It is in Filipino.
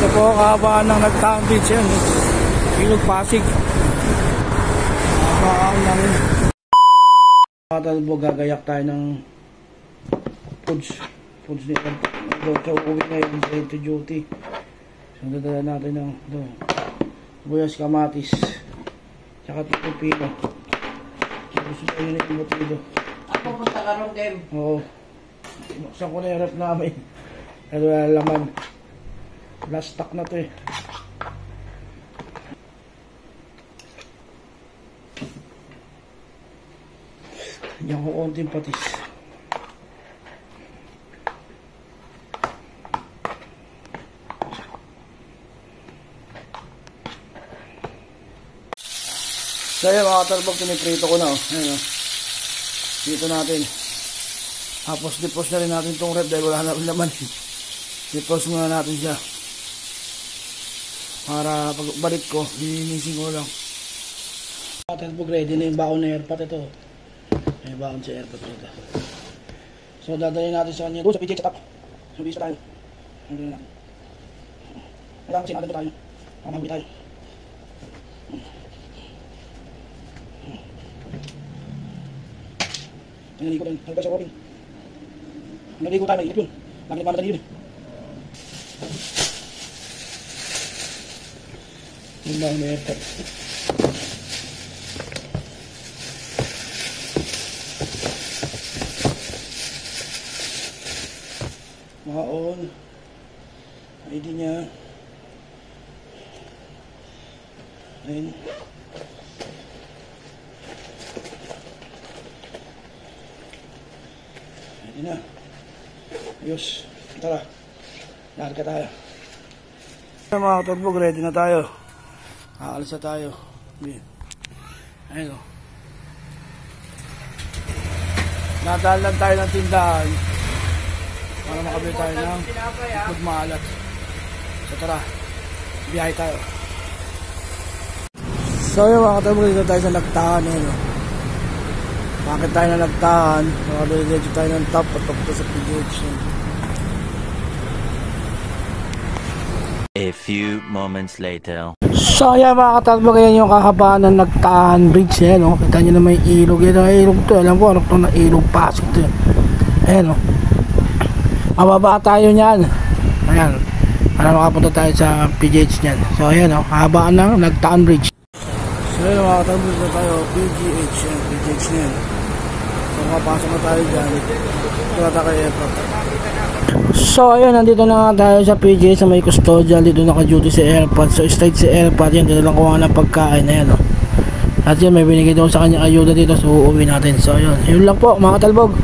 Ito po kahabaan ng Nagtaang Beach yan. Ilog Pasig. Kahabaan ng Talbo, gagayak tayo ng foods ni Rocha. Uwi ngayon to duty. So dadala natin ng buyas, kamatis tsaka pipino. Gusto ko yun yung motido. Ako punta ka ron, Dem. Oo. Buksan ko na yung rep namin. Pero wala laman. Last stock na to eh. Yan ko konting patis. So yun mga tarbog, piniprito ko na oh. Ayun, oh. Dito natin. Tapos dipos na rin natin itong rep dahil wala na rin laman. Dipos muna natin siya. Para pagbalik ko, linisin ko lang. Mga tarbog, ready na yung baon na airpot ito. May baon sa airpot ito. So dadalhin natin sa kanya. Doon sa PJ sa top. So bisa tayo. Nandun natin. Kailangan kasi natin tayo. Pamawi tayo. Naligo tayo. Naligo sa walking. Naligo tayo. Naligo yun. Lagi nagmamadali yun eh. Yung baon na airpot. Baon. ID niya. Ayun. ID na. Ayos. Tara. Larga tayo. Mga turbog, ready na tayo. Aalis na tayo. Ayun o. Nadaan lang tayo ng tindahan para makabili tayo ng food maalat. So tara, biyahe tayo. So yung mga katabog, dito tayo sa Nagtahan. Bakit tayo na Nagtahan? Makabili dito tayo ng top at top sa PGH. A few moments later. So yan mga katabog, yan yung kahabaan ng Nagtahan Bridge. Ayan o, kita nyo na may ilog. Yan ang ilog to, alam ko ano ito na ilog Pasig to. Ayan o, mababa tayo nyan. Ayan, para makapunta tayo sa PGH nyan. So ayan o, kahabaan ng Nagtahan Bridge. So yan mga katabog, na tayo PGH. Yan, PGH nyan. So makapasok na tayo dyan. Ito na kay airport. So ayun, nandito na nga tayo sa PGH sa may custodial. Dito naka-duty si airport. So straight si airport yan, dito lang kuha ng pagkain. Ayan o. At yun, may binigay doon sa kanyang ayuda dito. So uuwi natin. So ayun, yun lang po mga katalbog.